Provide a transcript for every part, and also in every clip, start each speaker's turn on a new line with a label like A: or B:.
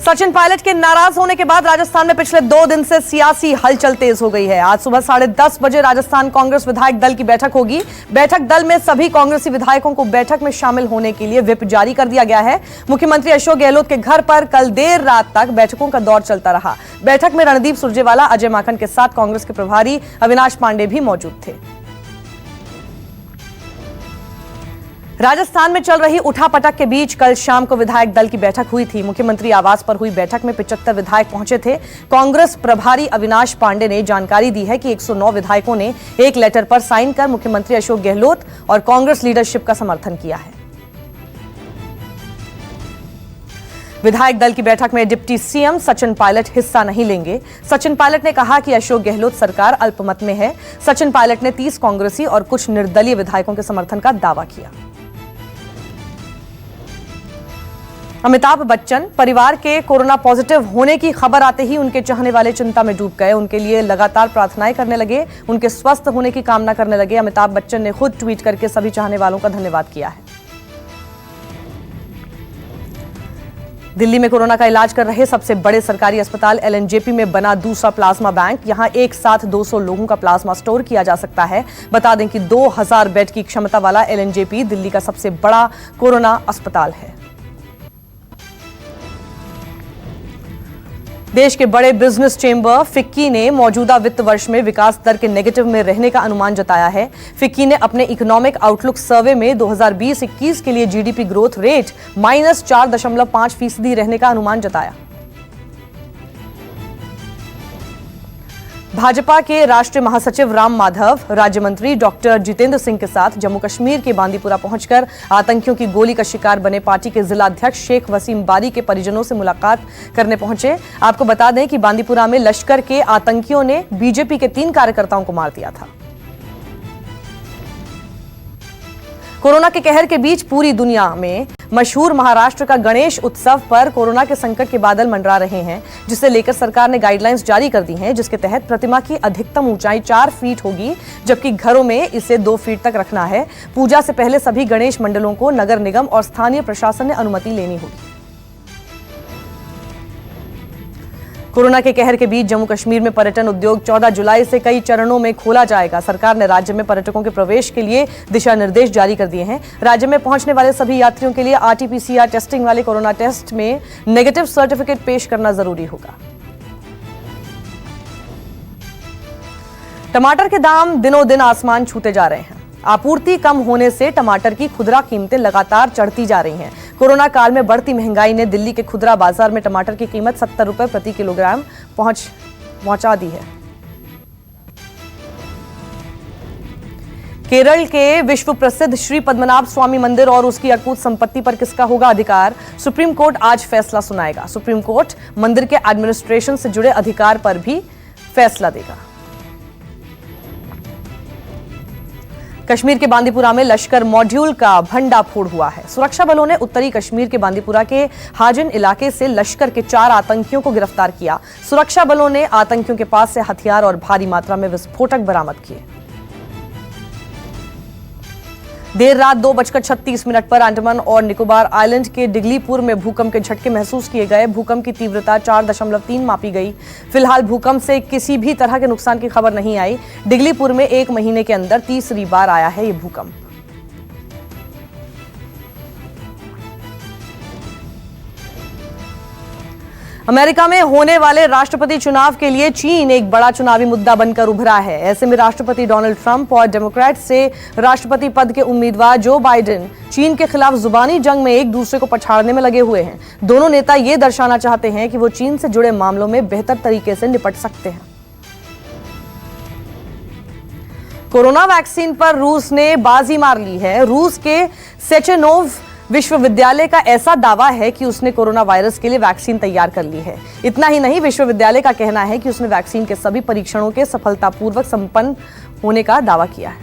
A: सचिन पायलट के नाराज होने के बाद राजस्थान में पिछले 2 दिन से सियासी हलचल तेज हो गई है। आज सुबह 10:30 बजे राजस्थान कांग्रेस विधायक दल की बैठक होगी। बैठक दल में सभी कांग्रेसी विधायकों को बैठक में शामिल होने के लिए व्हिप जारी कर दिया गया है। मुख्यमंत्री अशोक गहलोत के घर पर कल देर रात तक बैठकों का दौर चलता रहा। बैठक में रणदीप सुरजेवाला, अजय माकन के साथ कांग्रेस के प्रभारी अविनाश पांडे भी मौजूद थे। राजस्थान में चल रही उठापटक के बीच कल शाम को विधायक दल की बैठक हुई थी। मुख्यमंत्री आवास पर हुई बैठक में 75 विधायक पहुंचे थे। कांग्रेस प्रभारी अविनाश पांडे ने जानकारी दी है कि 109 विधायकों ने एक लेटर पर साइन कर मुख्यमंत्री अशोक गहलोत और कांग्रेस लीडरशिप का समर्थन किया है। विधायक दल की बैठक में डिप्टी सीएम सचिन पायलट हिस्सा नहीं लेंगे। सचिन पायलट ने कहा कि अशोक गहलोत सरकार अल्पमत में है। सचिन पायलट ने 30 कांग्रेसी और कुछ निर्दलीय विधायकों के समर्थन का दावा किया। अमिताभ बच्चन परिवार के कोरोना पॉजिटिव होने की खबर आते ही उनके चाहने वाले चिंता में डूब गए। उनके लिए लगातार प्रार्थनाएं करने लगे, उनके स्वस्थ होने की कामना करने लगे। अमिताभ बच्चन ने खुद ट्वीट करके सभी चाहने वालों का धन्यवाद किया है। दिल्ली में कोरोना का इलाज कर रहे सबसे बड़े सरकारी अस्पताल एलएनजेपी में बना दूसरा प्लाज्मा बैंक। यहां एक साथ 200 लोगों का प्लाज्मा स्टोर किया जा सकता है। बता दें कि 2000 बेड की क्षमता वाला एलएनजेपी दिल्ली का सबसे बड़ा कोरोना अस्पताल है। देश के बड़े बिजनेस चेंबर फिक्की ने मौजूदा वित्त वर्ष में विकास दर के नेगेटिव में रहने का अनुमान जताया है। फिक्की ने अपने इकोनॉमिक आउटलुक सर्वे में 2020-21 के लिए जीडीपी ग्रोथ रेट -4.5% रहने का अनुमान जताया। भाजपा के राष्ट्रीय महासचिव राम माधव, राज्य मंत्री डॉक्टर जितेंद्र सिंह के साथ जम्मू कश्मीर के बांदीपुरा पहुंचकर आतंकियों की गोली का शिकार बने पार्टी के जिला अध्यक्ष शेख वसीम बारी के परिजनों से मुलाकात करने पहुंचे। आपको बता दें कि बांदीपुरा में लश्कर के आतंकियों ने बीजेपी के 3 कार्यकर्ताओं को मार दिया था। कोरोना के कहर के बीच पूरी दुनिया में मशहूर महाराष्ट्र का गणेश उत्सव पर कोरोना के संकट के बादल मंडरा रहे हैं, जिसे लेकर सरकार ने गाइडलाइंस जारी कर दी हैं, जिसके तहत प्रतिमा की अधिकतम ऊंचाई 4 फीट होगी, जबकि घरों में इसे 2 फीट तक रखना है। पूजा से पहले सभी गणेश मंडलों को नगर निगम और स्थानीय प्रशासन ने अनुमति लेनी होगी। कोरोना के कहर के बीच जम्मू कश्मीर में पर्यटन उद्योग 14 जुलाई से कई चरणों में खोला जाएगा। सरकार ने राज्य में पर्यटकों के प्रवेश के लिए दिशा निर्देश जारी कर दिए हैं। राज्य में पहुंचने वाले सभी यात्रियों के लिए आरटी-पीसीआर टेस्टिंग वाले कोरोना टेस्ट में नेगेटिव सर्टिफिकेट पेश करना जरूरी होगा। टमाटर के दाम दिनों दिन आसमान छूते जा रहे हैं। आपूर्ति कम होने से टमाटर की खुदरा कीमतें लगातार चढ़ती जा रही हैं। कोरोना काल में बढ़ती महंगाई ने दिल्ली के खुदरा बाजार में टमाटर की कीमत 70 रुपए प्रति किलोग्राम पहुंचा दी है। केरल के विश्व प्रसिद्ध श्री पद्मनाभ स्वामी मंदिर और उसकी अकूत संपत्ति पर किसका होगा अधिकार? सुप्रीम कोर्ट आज फैसला सुनाएगा। सुप्रीम कोर्ट मंदिर के एडमिनिस्ट्रेशन से जुड़े अधिकार पर भी फैसला देगा। कश्मीर के बांदीपुरा में लश्कर मॉड्यूल का भंडाफोड़ हुआ है। सुरक्षा बलों ने उत्तरी कश्मीर के बांदीपुरा के हाजिन इलाके से लश्कर के 4 आतंकियों को गिरफ्तार किया। सुरक्षा बलों ने आतंकियों के पास से हथियार और भारी मात्रा में विस्फोटक बरामद किए। देर रात 2:36 पर अंडमान और निकोबार आइलैंड के डिगलीपुर में भूकंप के झटके महसूस किए गए। भूकंप की तीव्रता 4.3 मापी गई। फिलहाल भूकंप से किसी भी तरह के नुकसान की खबर नहीं आई। डिगलीपुर में 1 महीने के अंदर तीसरी बार आया है ये भूकंप। अमेरिका में होने वाले राष्ट्रपति चुनाव के लिए चीन एक बड़ा चुनावी मुद्दा बनकर उभरा है। ऐसे में राष्ट्रपति डोनाल्ड ट्रंप और डेमोक्रेट से राष्ट्रपति पद के उम्मीदवार जो बाइडेन चीन के खिलाफ जुबानी जंग में एक दूसरे को पछाड़ने में लगे हुए हैं। दोनों नेता ये दर्शाना चाहते हैं कि वो चीन से जुड़े मामलों में बेहतर तरीके से निपट सकते हैं। कोरोना वैक्सीन पर रूस ने बाजी मार ली है। रूस के सेचेनोव विश्वविद्यालय का ऐसा दावा है कि उसने कोरोना वायरस के लिए वैक्सीन तैयार कर ली है। इतना ही नहीं, विश्वविद्यालय का कहना है कि उसने वैक्सीन के सभी परीक्षणों के सफलतापूर्वक संपन्न होने का दावा किया है।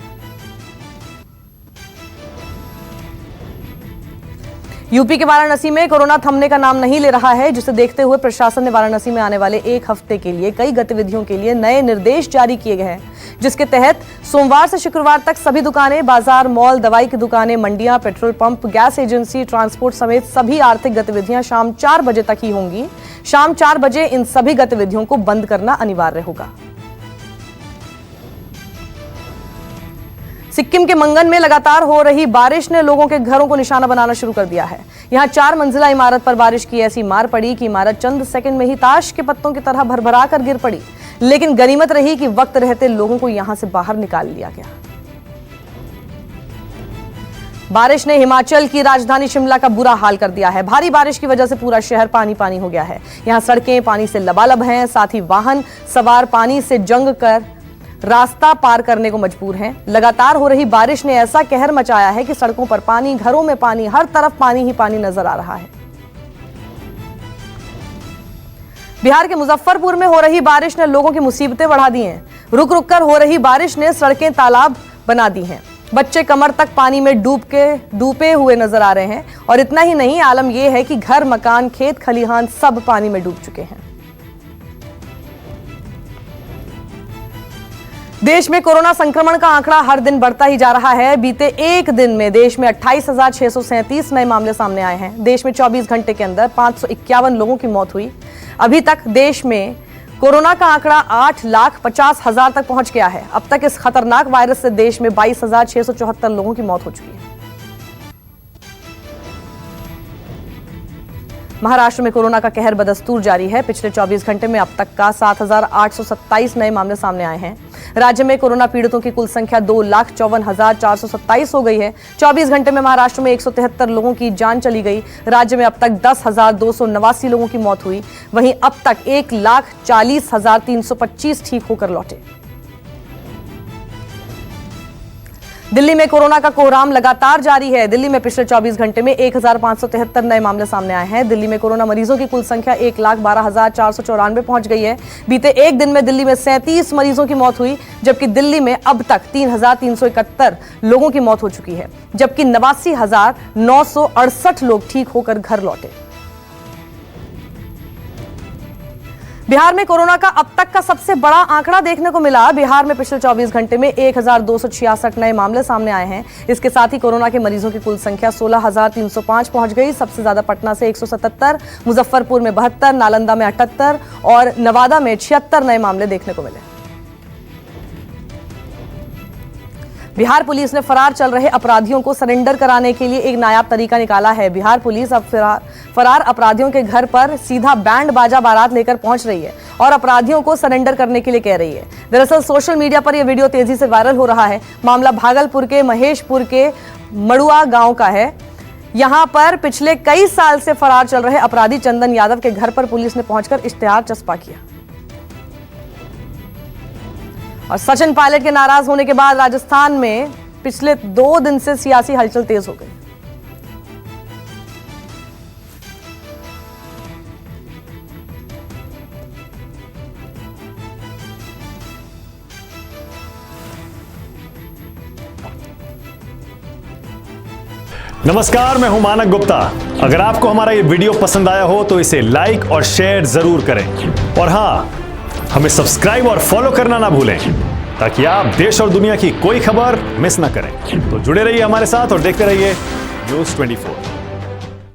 A: यूपी के वाराणसी में कोरोना थमने का नाम नहीं ले रहा है, जिसे देखते हुए प्रशासन ने वाराणसी में आने वाले एक हफ्ते के लिए कई गतिविधियों के लिए नए निर्देश जारी किए गए हैं, जिसके तहत सोमवार से शुक्रवार तक सभी दुकानें, बाजार, मॉल, दवाई की दुकानें, मंडियां, petrol pump, gas agency, transport समेत सभी आर्थिक गतिविधियां शाम 4 बजे तक ही होंगी। शाम 4 बजे इन सभी गतिविधियों को बंद करना अनिवार्य होगा। सिक्किम के मंगन में लगातार हो रही बारिश ने लोगों के घरों को निशाना बनाना शुरू कर दिया है। यहां 4 मंजिला इमारत पर बारिश की ऐसी मार पड़ी कि इमारत चंद सेकंड में ही ताश के पत्तों की तरह भरभरा कर गिर पड़ी। लेकिन गनीमत रही कि वक्त रहते लोगों को यहां से बाहर निकाल लिया गया। बारिश ने हिमाचल की राजधानी शिमला का बुरा हाल कर दिया है। भारी बारिश की वजह से पूरा शहर पानी पानी हो गया है। यहां सड़कें पानी से लबालब हैं, साथ ही वाहन सवार पानी से जंग कर रास्ता पार करने को मजबूर हैं। लगातार हो रही बारिश ने ऐसा कहर मचाया है कि सड़कों पर पानी, घरों में पानी, हर तरफ पानी ही पानी नजर आ रहा है। बिहार के मुजफ्फरपुर में हो रही बारिश ने लोगों की मुसीबतें बढ़ा दी हैं। रुक रुक कर हो रही बारिश ने सड़कें तालाब बना दी हैं। बच्चे कमर तक पानी में डूबे हुए नजर आ रहे हैं। और इतना ही नहीं, आलम यह है कि घर, मकान, खेत खलिहान सब पानी में डूब चुके हैं। देश में कोरोना संक्रमण का आंकड़ा हर दिन बढ़ता ही जा रहा है। बीते एक दिन में देश में 28,637 नए मामले सामने आए हैं। देश में 24 घंटे के अंदर 551 लोगों की मौत हुई। अभी तक देश में कोरोना का आंकड़ा 8,50,000 तक पहुंच गया है। अब तक इस खतरनाक वायरस से देश में 22,674 लोगों की मौत हो चुकी है। महाराष्ट्र में कोरोना का कहर बदस्तूर जारी है। पिछले 24 घंटे में अब तक का 7,827 नए मामले सामने आए हैं। राज्य में कोरोना पीड़ितों की कुल संख्या 2,54,427 हो गई है। 24 घंटे में महाराष्ट्र में 173 लोगों की जान चली गई। राज्य में अब तक 10,289 लोगों की मौत हुई। वहीं अब तक 1,40,325 ठीक होकर लौटे। दिल्ली में कोरोना का कोहराम लगातार जारी है। दिल्ली में पिछले 24 घंटे में 1,573 नए मामले सामने आए हैं। दिल्ली में कोरोना मरीजों की कुल संख्या 1,12,494 पहुंच गई है। बीते एक दिन में दिल्ली में 37 मरीजों की मौत हुई, जबकि दिल्ली में अब तक 3,371 लोगों की मौत हो चुकी है, जबकि 89,968 लोग ठीक होकर घर लौटे। बिहार में कोरोना का अब तक का सबसे बड़ा आंकड़ा देखने को मिला। बिहार में पिछले 24 घंटे में 1,266 नए मामले सामने आए हैं। इसके साथ ही कोरोना के मरीजों की कुल संख्या 16,305 पहुंच गई। सबसे ज्यादा पटना से 177, मुजफ्फरपुर में 72, नालंदा में 78 और नवादा में 76 नए मामले देखने को मिले। बिहार पुलिस ने फरार चल रहे अपराधियों को सरेंडर कराने के लिए एक नायाब तरीका निकाला है। बिहार पुलिस अब फरार अपराधियों के घर पर सीधा बैंड बाजा बारात लेकर पहुंच रही है और अपराधियों को सरेंडर करने के लिए कह रही है। दरअसल सोशल मीडिया पर यह वीडियो तेजी से वायरल हो रहा है। मामला भागलपुर के महेशपुर के मड़ुआ गांव का है। यहां पर पिछले कई साल से फरार चल रहे अपराधी चंदन यादव के घर पर पुलिस ने पहुंचकर इश्तेहार चस्पा किया। और सचिन पायलट के नाराज होने के बाद राजस्थान में पिछले 2 दिन से सियासी हलचल तेज हो गई।
B: नमस्कार, मैं हूं मानक गुप्ता। अगर आपको हमारा ये वीडियो पसंद आया हो तो इसे लाइक और शेयर जरूर करें। और हां, हमें सब्सक्राइब और फॉलो करना ना भूलें, ताकि आप देश और दुनिया की कोई खबर मिस ना करें। तो जुड़े रहिए हमारे साथ और देखते रहिए News 24।